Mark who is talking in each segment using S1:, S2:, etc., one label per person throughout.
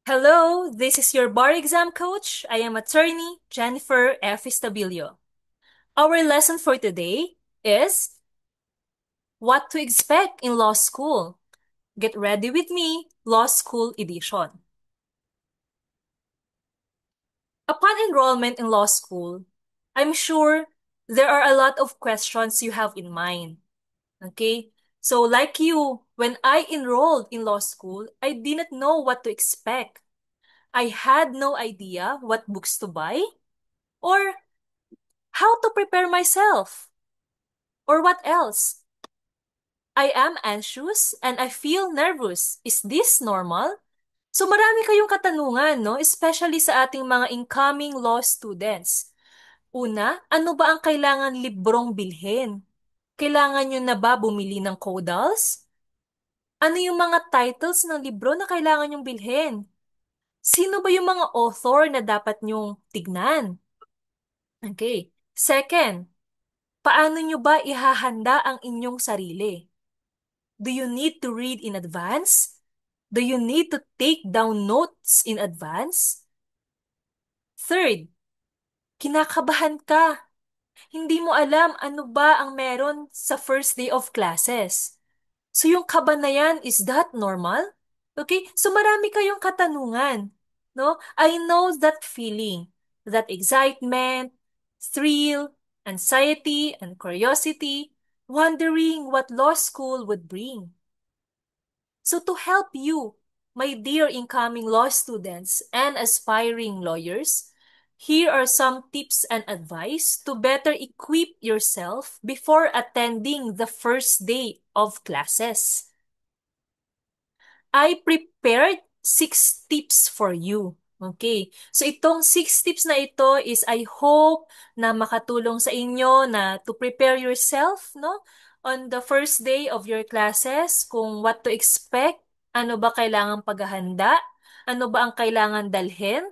S1: Hello, this is your bar exam coach. I am attorney Jennifer F. Estabilio. Our lesson for today is what to expect in law school. Get ready with me, Law School Edition. Upon enrollment in law school, I'm sure there are a lot of questions you have in mind. Okay? So like you, when I enrolled in law school, I didn't know what to expect. I had no idea what books to buy or how to prepare myself, or what else. I am anxious and I feel nervous. Is this normal? So marami kayong katanungan, no? Especially sa ating mga incoming law students. Una, ano ba ang kailangan librong bilhin? Kailangan nyo na ba bumili ng caudals? Ano yung mga titles ng libro na kailangan nyong bilhin? Sino ba yung mga author na dapat nyong tignan? Okay. Second, paano nyo ba ihahanda ang inyong sarili? Do you need to read in advance? Do you need to take down notes in advance? Third, kinakabahan ka. Hindi mo alam ano ba ang meron sa first day of classes. So yung kaba na yan, is that normal? Okay? So marami kayong katanungan. No? I know that feeling. That excitement, thrill, anxiety, and curiosity, wondering what law school would bring. So to help you, my dear incoming law students and aspiring lawyers, here are some tips and advice to better equip yourself before attending the first day of classes. I prepared 6 tips for you. Okay. So itong 6 tips na ito is I hope na makatulong sa inyo na to prepare yourself, no? On the first day of your classes, kung what to expect, ano ba kailangang paghahanda, ano ba ang kailangan dalhin,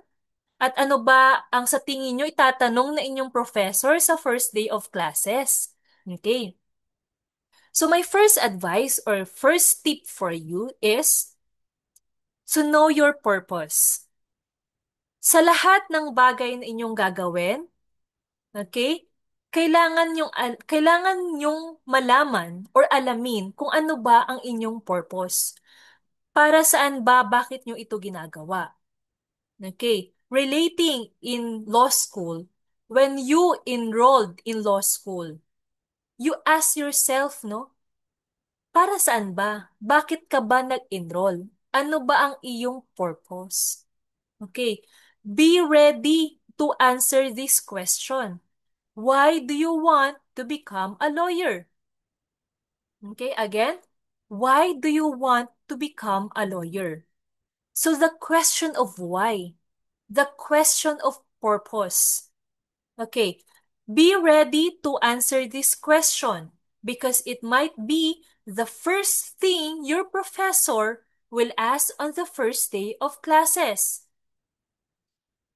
S1: at ano ba ang sa tingin nyo itatanong na inyong professor sa first day of classes. Okay. So my first advice or first tip for you is to know your purpose. Sa lahat ng bagay na inyong gagawin, okay? Kailangan nyong malaman or alamin kung ano ba ang inyong purpose. Para saan ba, bakit nyo ito ginagawa? Okay? Relating in law school, when you enrolled in law school, you ask yourself, no? Para saan ba? Bakit ka ba nag-enroll? Ano ba ang iyong purpose? Okay, be ready to answer this question. Why do you want to become a lawyer? Okay, again, why do you want to become a lawyer? So the question of why, the question of purpose. Okay, be ready to answer this question because it might be the first thing your professor will ask on the first day of classes.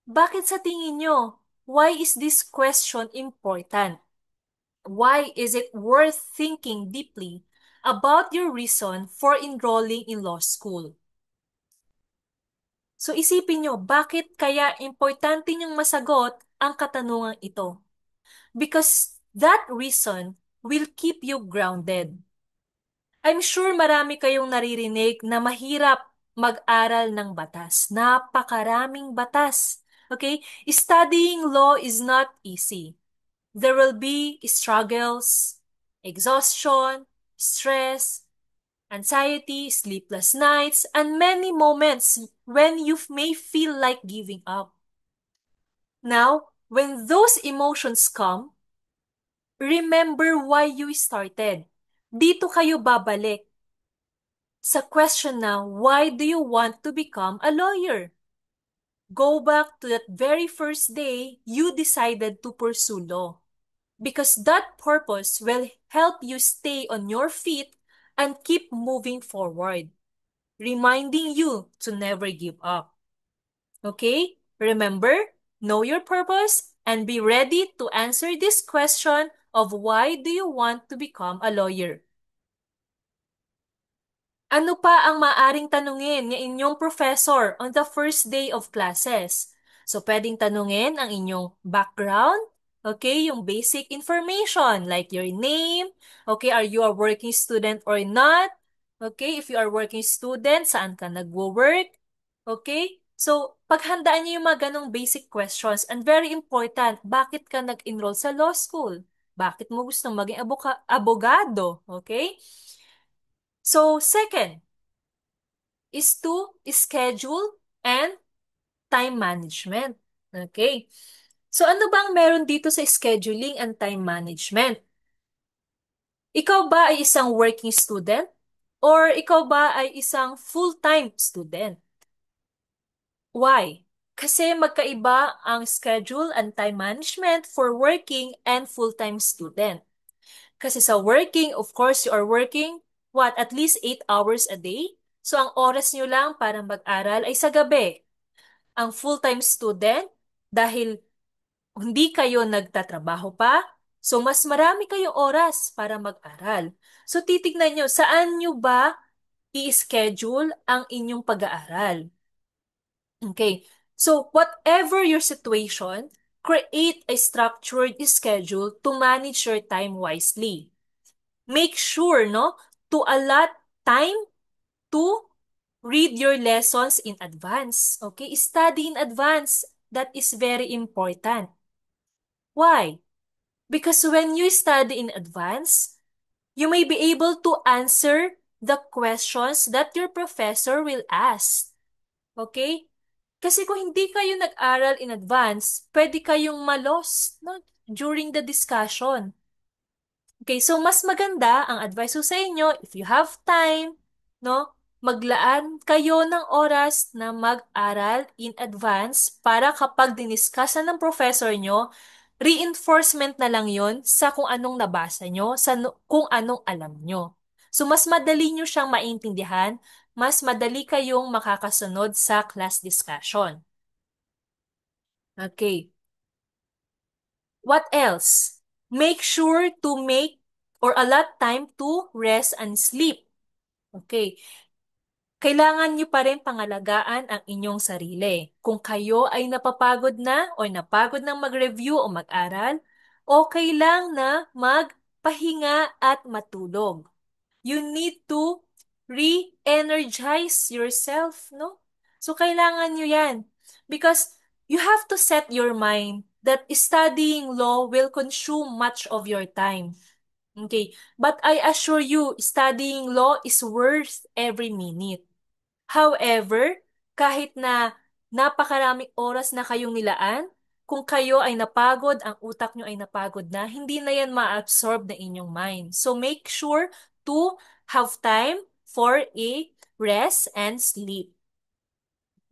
S1: Bakit sa tingin nyo? Why is this question important? Why is it worth thinking deeply about your reason for enrolling in law school? So isipin nyo, bakit kaya importante niyong masagot ang katanungang ito? Because that reason will keep you grounded. I'm sure marami kayong naririnig na mahirap mag-aral ng batas. Napakaraming batas. Okay? Studying law is not easy. There will be struggles, exhaustion, stress, anxiety, sleepless nights, and many moments when you may feel like giving up. Now, when those emotions come, remember why you started. Dito kayo babalik sa question na, why do you want to become a lawyer? Go back to that very first day you decided to pursue law. Because that purpose will help you stay on your feet and keep moving forward, reminding you to never give up. Okay? Remember, know your purpose and be ready to answer this question of why do you want to become a lawyer. Ano pa ang maaring tanungin ng inyong professor on the first day of classes? So, pwedeng tanungin ang inyong background, okay, yung basic information like your name, okay, are you a working student or not? Okay, if you are working student, saan ka nagwo-work? Okay? So, paghandaan niyo yung mga ganong basic questions and very important, bakit ka nag-enroll sa law school? Bakit mo gustong maging abogado? Okay? So, second is to schedule and time management. Okay? So, ano bang meron dito sa scheduling and time management? Ikaw ba ay isang working student? Or ikaw ba ay isang full-time student? Why? Kasi magkaiba ang schedule and time management for working and full-time student. Kasi sa working, of course, you are working, what, at least 8 hours a day? So, ang oras nyo lang para mag-aral ay sa gabi. Ang full-time student, dahil hindi kayo nagtatrabaho pa, so mas marami kayong oras para mag-aral. So, titignan nyo, saan nyo ba i-schedule ang inyong pag-aaral? Okay. So, whatever your situation, create a structured schedule to manage your time wisely. Make sure, no, to allot time to read your lessons in advance. Okay? Study in advance. That is very important. Why? Because when you study in advance, you may be able to answer the questions that your professor will ask. Okay? Kasi kung hindi kayo nag-aral in advance, pwede kayong malos, no, during the discussion. Okay, so mas maganda ang advice ko sa inyo, if you have time, no, maglaan kayo ng oras na mag-aral in advance para kapag diniscuss ng professor nyo, reinforcement na lang yon sa kung anong nabasa nyo, sa kung anong alam nyo. So, mas madali nyo siyang maintindihan, mas madali kayong makakasunod sa class discussion. Okay. What else? Make sure to make or allot time to rest and sleep. Okay. Kailangan nyo pa rin pangalagaan ang inyong sarili. Kung kayo ay napapagod na o napagod ng mag-review o mag-aral, okay lang na magpahinga at matulog. You need to re-energize yourself, no? So, kailangan nyo yan. Because you have to set your mind that studying law will consume much of your time. Okay? But I assure you, studying law is worth every minute. However, kahit na napakaraming oras na kayong nilaan, kung kayo ay napagod, ang utak nyo ay napagod na, hindi na yan ma-absorb na inyong mind. So make sure to have time for a rest and sleep.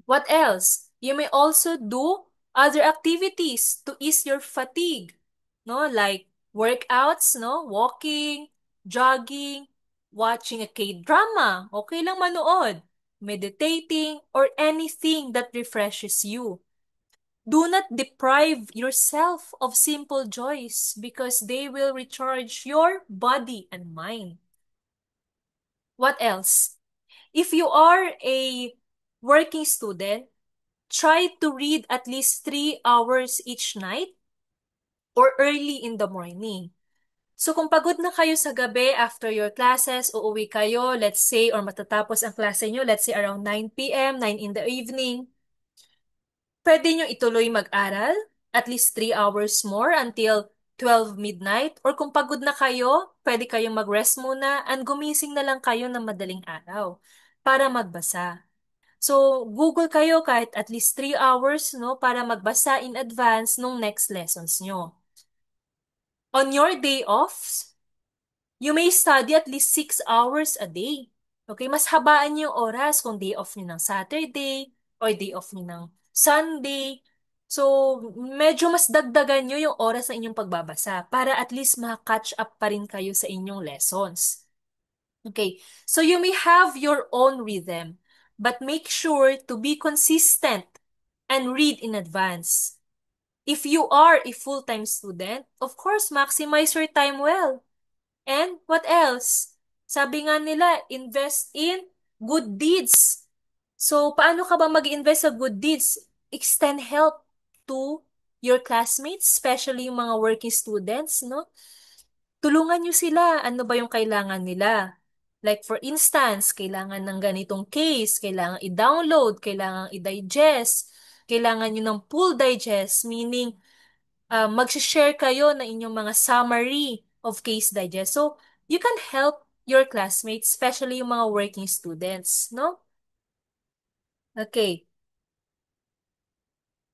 S1: What else? You may also do other activities to ease your fatigue. No, like workouts, no, walking, jogging, watching a K-drama. Okay lang manood. Meditating or anything that refreshes you. Do not deprive yourself of simple joys because they will recharge your body and mind. What else? If you are a working student, try to read at least 3 hours each night or early in the morning. So kung pagod na kayo sa gabi after your classes, uuwi kayo, let's say, or matatapos ang klase nyo, let's say around 9 p.m., 9 in the evening, pwede nyo ituloy mag-aral, at least 3 hours more until 12 midnight, or kung pagod na kayo, pwede kayong mag-rest muna and gumising na lang kayo ng madaling araw para magbasa. So, Google kayo kahit at least 3 hours, no, para magbasa in advance nung next lessons nyo. On your day offs, you may study at least 6 hours a day. Okay, mas habaan niyo yung oras kung day off niyo ng Saturday or day off niyo ng Sunday. So, medyo mas dagdagan niyo yung oras ng inyong pagbabasa para at least maka-catch up pa rin kayo sa inyong lessons. Okay, so you may have your own rhythm, but make sure to be consistent and read in advance. If you are a full-time student, of course, maximize your time well. And what else? Sabi nga nila, invest in Good deeds. So, paano ka ba mag-invest sa good deeds? Extend help to your classmates, especially yung mga working students, no? Tulungan nyo sila. Ano ba yung kailangan nila? Like for instance, kailangan ng ganitong case, kailangan i-download, kailangan i-digest, kailangan nyo ng full digest, meaning mag-share kayo ng inyong mga summary of case digest. So, you can help your classmates, especially yung mga working students, no? Okay.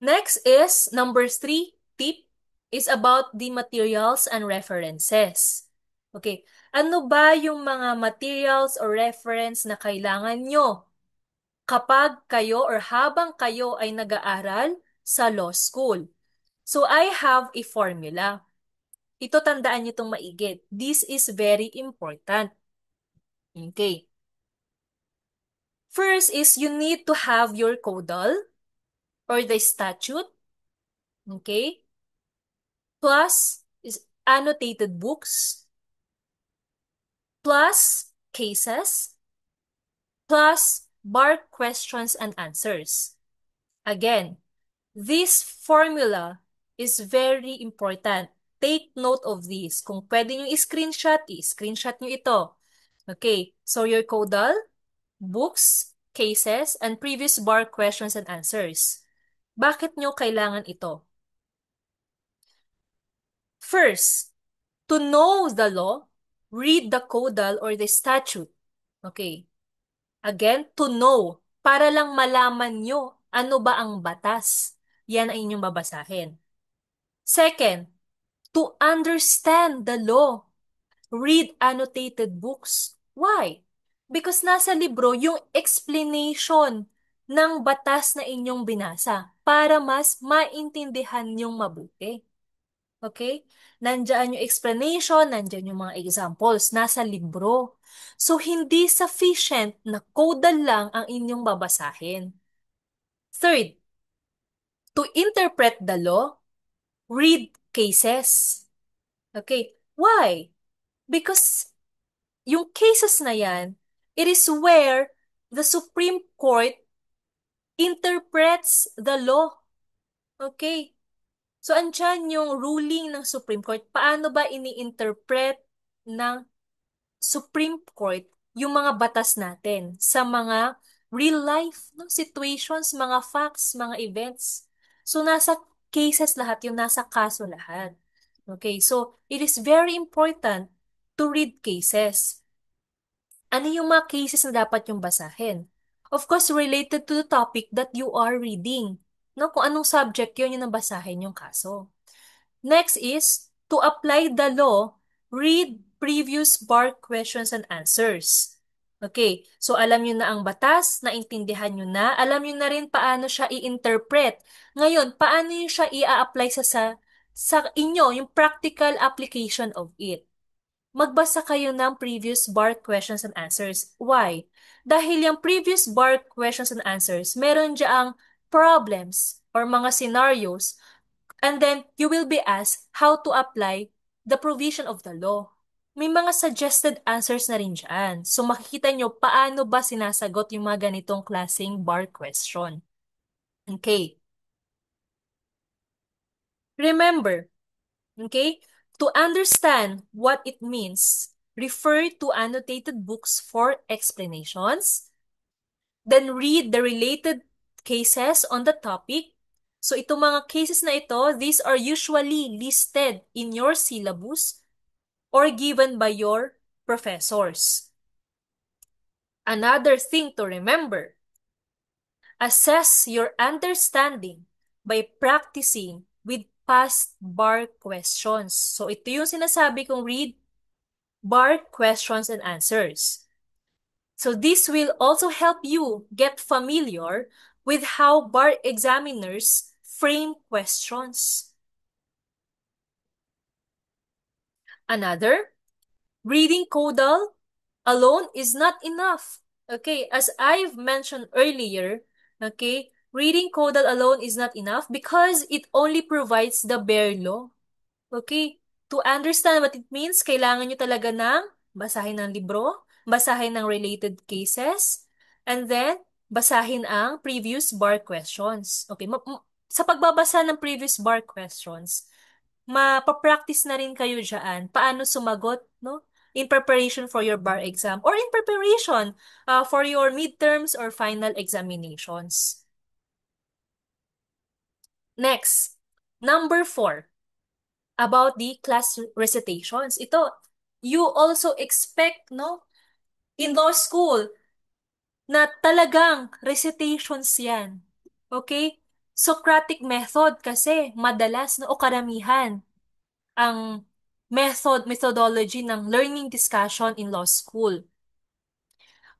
S1: Next is number 3 tip is about the materials and references. Okay. Ano ba yung mga materials or reference na kailangan nyo kapag kayo or habang kayo ay nag-aaral sa law school? So, I have a formula. Ito tandaan nyo itong maigit. This is very important. Okay. First is you need to have your CODAL or the statute. Okay. Plus is annotated books. Plus cases. Plus bar questions and answers. Again, this formula is very important. Take note of this. Kung pwede nyo i-screenshot, i-screenshot nyo ito. Okay, so your CODAL, books, cases, and previous bar questions and answers. Bakit nyo kailangan ito? First, to know the law, read the CODAL or the statute. Okay. Again, to know. Para lang malaman nyo ano ba ang batas. Yan ay inyong babasahin. Second, to understand the law. Read annotated books. Why? Because nasa libro yung explanation ng batas na inyong binasa para mas maintindihan nyong mabuti. Okay? Nandiyan yung explanation, nandiyan yung mga examples, nasa libro. So, hindi sufficient na codal lang ang inyong babasahin. Third, to interpret the law, read cases. Okay? Why? Because yung cases na yan, it is where the Supreme Court interprets the law. Okay? So, andyan yung ruling ng Supreme Court. Paano ba ini-interpret ng Supreme Court yung mga batas natin sa mga real life no, situations, mga facts, mga events. So, nasa cases lahat yun, nasa kaso lahat. Okay, so it is very important to read cases. Ano yung mga cases na dapat yung basahin? Of course, related to the topic that you are reading. No, kung anong subject yun, yung nabasahin yung kaso. Next is, to apply the law, read previous bar questions and answers. Okay, so alam nyo na ang batas, naintindihan nyo na, alam nyo na rin paano siya i-interpret. Ngayon, paano nyo siya i-apply sa inyo, yung practical application of it. Magbasa kayo ng previous bar questions and answers. Why? Dahil yung previous bar questions and answers, meron diyaang problems or mga scenarios. And then, you will be asked how to apply the provision of the law. May mga suggested answers na rin dyan. So, makikita nyo paano ba sinasagot yung mga ganitong klaseng bar question. Okay. Remember, okay, to understand what it means, refer to annotated books for explanations, then read the related cases on the topic. So itong mga cases na ito, these are usually listed in your syllabus or given by your professors. Another thing to remember, assess your understanding by practicing with past bar questions. So ito yung sinasabi kong read bar questions and answers. So this will also help you get familiar with how bar examiners frame questions. Another, reading CODAL alone is not enough. Okay, as I've mentioned earlier, okay, reading CODAL alone is not enough because it only provides the bare law. Okay, to understand what it means, kailangan nyo talaga ng basahin ng libro, basahin ng related cases, And then, basahin ang previous bar questions. Okay, sa pagbabasa ng previous bar questions, mapapractice na rin kayo dyan paano sumagot, no? In preparation for your bar exam or in preparation for your midterms or final examinations. Next, number 4, about the class recitations. Ito, you also expect, no, in law school, na talagang recitations yan. Okay? Socratic method kasi madalas o karamihan ang methodology ng learning discussion in law school.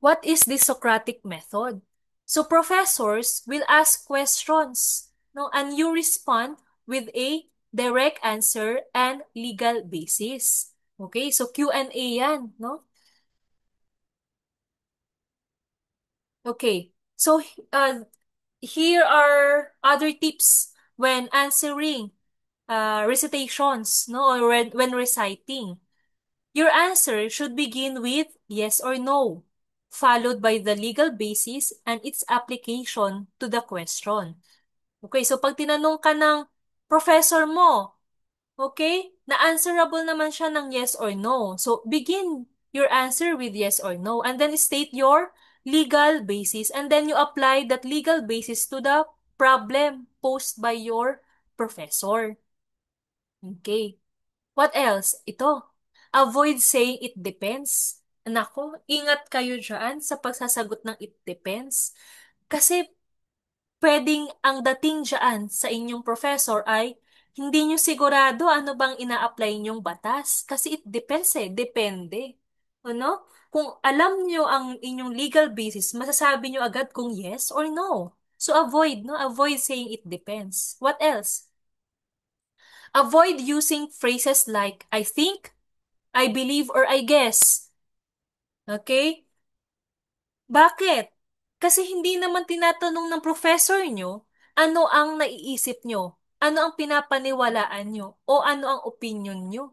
S1: What is this Socratic method? So professors will ask questions, no, and you respond with a direct answer and legal basis. Okay? So Q&A yan, no? Okay. So here are other tips when answering recitations, no, or when reciting. Your answer should begin with yes or no, followed by the legal basis and its application to the question. Okay, so pag tinanong ka ng professor mo, okay, na-answerable naman siya ng yes or no. So begin your answer with yes or no and then state your legal basis and then you apply that legal basis to the problem posed by your professor. Okay. What else? Ito. Avoid saying it depends. Nako, ingat kayo dyan sa pagsasagot ng it depends. Kasi pwedeng ang dating dyan sa inyong professor ay hindi nyo sigurado ano bang ina-apply nyong batas. Kasi it depends depende. Ano? Kung alam nyo ang inyong legal basis, masasabi nyo agad kung yes or no. So avoid, no? Avoid saying it depends. What else? Avoid using phrases like I think, I believe, or I guess. Okay? Bakit? Kasi hindi naman tinatanong ng professor nyo ano ang naiisip nyo, ano ang pinapaniwalaan nyo, o ano ang opinion nyo.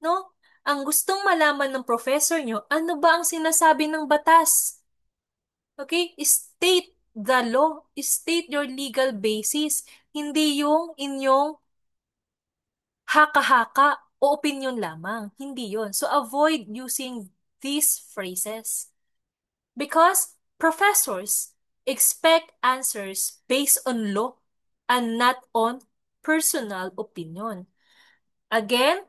S1: No? Ang gustong malaman ng professor nyo, ano ba ang sinasabi ng batas? Okay? State the law. State your legal basis. Hindi yung inyong haka-haka o opinion lamang. Hindi yon. So avoid using these phrases. Because professors expect answers based on law and not on personal opinion. Again,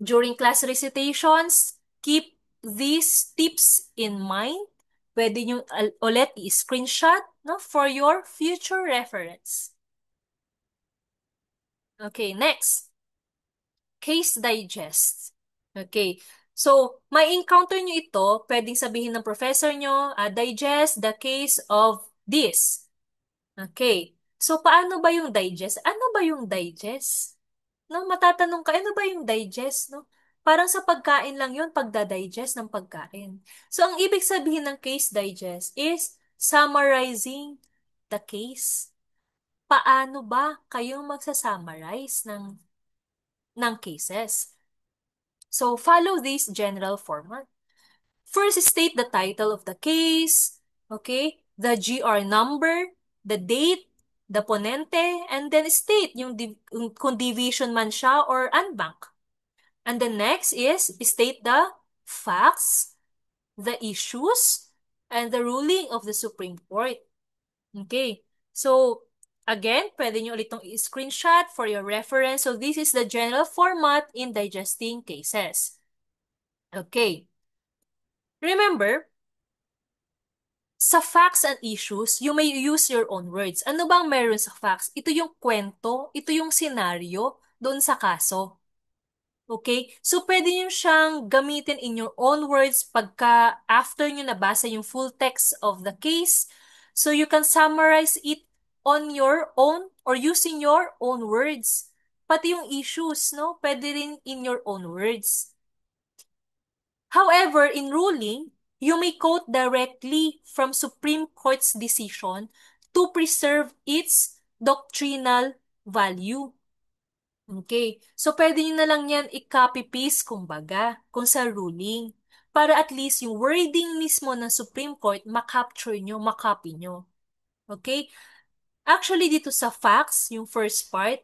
S1: during class recitations, keep these tips in mind. Pwede nyo ulit i-screenshot, no, for your future reference. Okay, next. Case digest. Okay. So, may encounter nyo ito, pwedeng sabihin ng professor nyo, digest the case of this. Okay. So, paano ba yung digest? Ano ba yung digest? No, matatanong ka, ano ba yung digest? No? Parang sa pagkain lang yun, pagda-digest ng pagkain. So, ang ibig sabihin ng case digest is summarizing the case. Paano ba kayong magsa-summarize ng cases? So, follow this general format. First, state the title of the case, okay? The GR number, the date, the ponente, and then state kung division man siya or unbank. And the next is state the facts, the issues, and the ruling of the Supreme Court. Okay. So, again, pwede nyo ulit itong i-screenshot for your reference. So, this is the general format in digesting cases. Okay. Remember, sa facts and issues, you may use your own words. Ano bang meron sa facts? Ito yung kwento, ito yung senaryo doon sa kaso. Okay? So, pwede nyo siyang gamitin in your own words pagka after nyo nabasa yung full text of the case. So, you can summarize it on your own or using your own words. Pati yung issues, no? Pwede rin in your own words. However, in ruling, you may quote directly from Supreme Court's decision to preserve its doctrinal value. Okay. So, pwede nyo na lang yan i-copy-paste kumbaga kung sa ruling. para at least yung wording mismo ng Supreme Court makapture nyo, makopy nyo. Okay? Actually, dito sa facts, yung first part,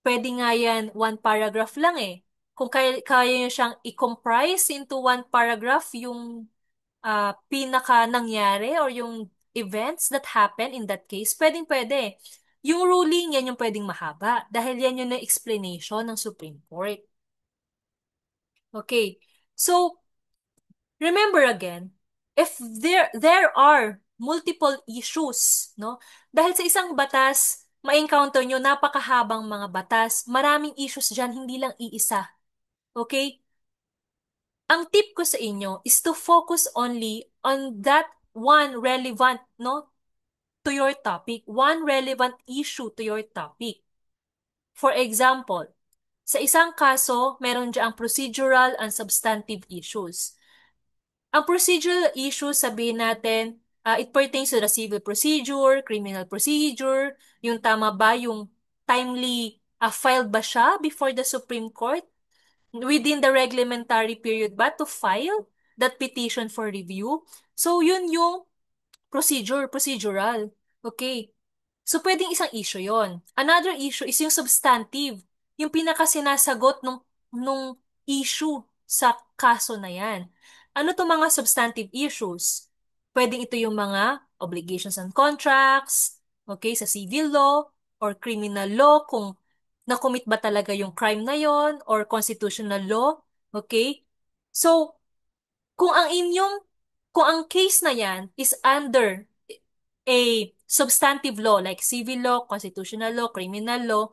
S1: pwede nga yan one paragraph lang eh. Kung kaya nyo siyang i-comprise into one paragraph yung pinaka nangyari or yung events that happen in that case, pwedeng-pwede. Yung ruling, yan yung pwedeng mahaba dahil yan yung na-explanation ng Supreme Court. Okay. So, remember again, if there are multiple issues, no? Dahil sa isang batas, ma-encounter nyo napakahabang mga batas, maraming issues dyan, hindi lang iisa. Okay? Ang tip ko sa inyo is to focus only on that one relevant, no, to your topic, one relevant issue to your topic. For example, sa isang kaso, meron diyang procedural and substantive issues. Ang procedural issues, sabihin natin, it pertains to the civil procedure, criminal procedure, yung tama ba, yung timely filed ba siya before the Supreme Court? Within the reglementary period ba to file that petition for review? So, yun yung procedural. Okay. So, pwedeng isang issue yon. Another issue is yung substantive. Yung pinakasinasagot nung issue sa kaso na yan. Ano to mga substantive issues? Pwedeng ito yung mga obligations and contracts, okay, sa civil law or criminal law, kung na-commit ba talaga yung crime na yon, or constitutional law, okay? So, kung ang inyong, kung ang case na yan is under a substantive law like civil law, constitutional law, criminal law,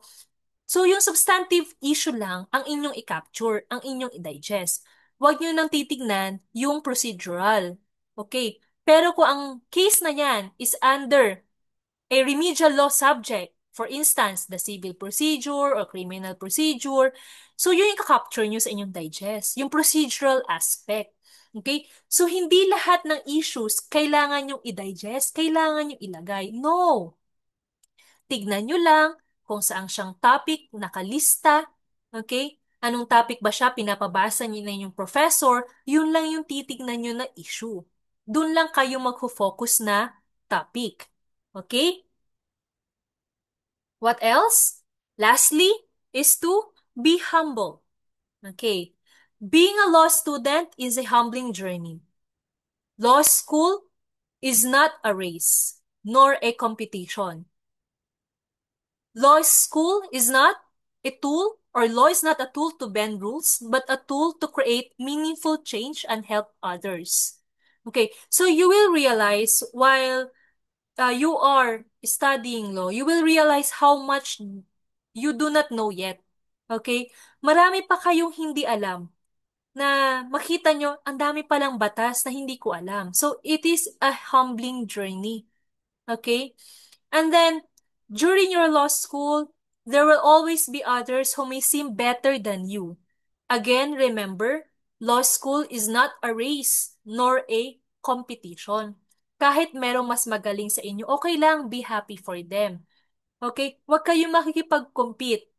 S1: so yung substantive issue lang ang inyong i-capture, ang inyong i-digest. Huwag nyo nang titignan yung procedural. Okay? Pero kung ang case na yan is under a remedial law subject, for instance, the civil procedure or criminal procedure, so yun yung capture nyo sa inyong digest, yung procedural aspect. Okay? So, hindi lahat ng issues kailangan yung i-digest, kailangan yung ilagay. No! Tignan nyo lang kung saan siyang topic nakalista. Okay? Anong topic ba siya? Pinapabasa niyo na yung professor, yun lang yung titignan nyo na issue. Doon lang kayo mag-focus na topic. Okay? What else? Lastly, is to be humble. Okay. Being a law student is a humbling journey. Law school is not a race, nor a competition. Law school is not a tool, or law is not a tool to bend rules, but a tool to create meaningful change and help others. Okay, so you will realize while you are studying law, you will realize how much you do not know yet. Okay? Marami pa kayong hindi alam na makita nyo, ang dami palang batas na hindi ko alam. So, it is a humbling journey. Okay? And then, during your law school, there will always be others who may seem better than you. Again, remember, law school is not a race nor a competition. Kahit merong mas magaling sa inyo, okay lang, be happy for them. Okay? Huwag kayong makikipag-compete.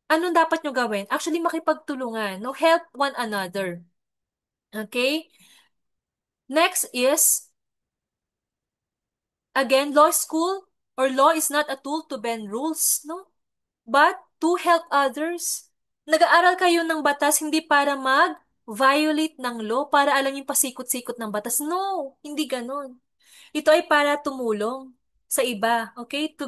S1: Anong dapat nyo gawin? Actually, makipagtulungan. No? Help one another. Okay? Next is, again, law school or law is not a tool to bend rules, no? But to help others. Nag-aaral kayo ng batas hindi para mag-violate ng law, para alam yung pasikot-sikot ng batas. No, hindi ganon. Ito ay para tumulong sa iba, okay? To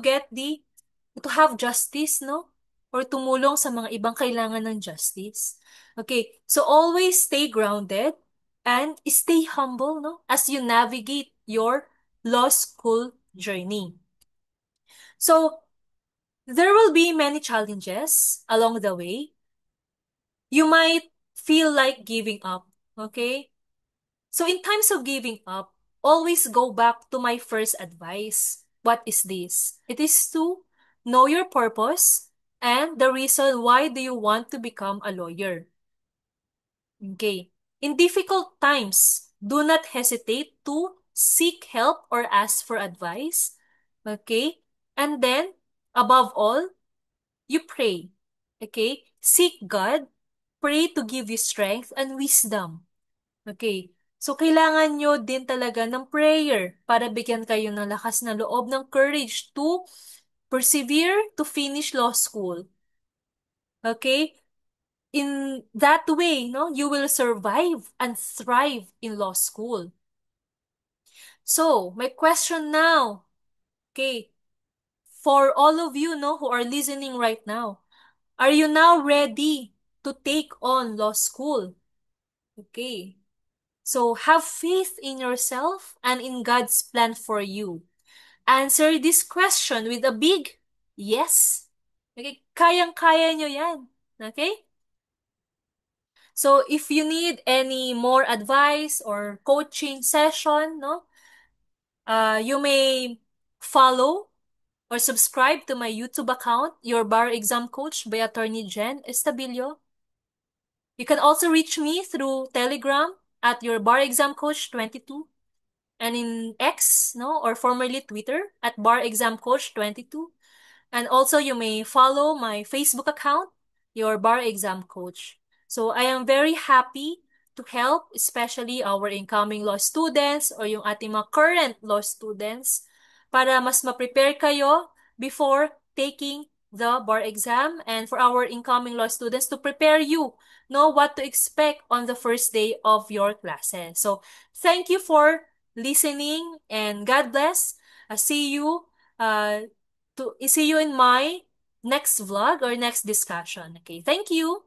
S1: have justice, no? Or tumulong sa mga ibang kailangan ng justice. Okay, so always stay grounded and stay humble, no? As you navigate your law school journey. So, there will be many challenges along the way. You might feel like giving up, okay? So in times of giving up, always go back to my first advice. What is this? It is to know your purpose and the reason why do you want to become a lawyer. Okay. In difficult times, do not hesitate to seek help or ask for advice. Okay? And then, above all, you pray. Okay? Seek God. Pray to give you strength and wisdom. Okay. So, kailangan nyo din talaga ng prayer para bigyan kayo ng lakas na loob ng courage to persevere to finish law school. Okay? In that way, no, you will survive and thrive in law school. So, my question now, okay, for all of you, no, who are listening right now, are you now ready to take on law school? Okay. So, have faith in yourself and in God's plan for you. Answer this question with a big yes. Okay? Kayang-kaya nyo yan. Okay? So, if you need any more advice or coaching session, no, you may follow or subscribe to my YouTube account, Your Bar Exam Coach by Attorney Jen Estabilio. You can also reach me through Telegram at Your Bar Exam Coach 22 and in X, no, or formerly Twitter at Bar Exam Coach 22. And also, you may follow my Facebook account, Your Bar Exam Coach. So, I am very happy to help, especially our incoming law students or yung ating mga current law students para mas ma-prepare kayo before taking the bar exam and for our incoming law students to prepare you, know what to expect on the first day of your classes. So, thank you for listening and God bless. See you to see you in my next vlog or next discussion. Okay, thank you.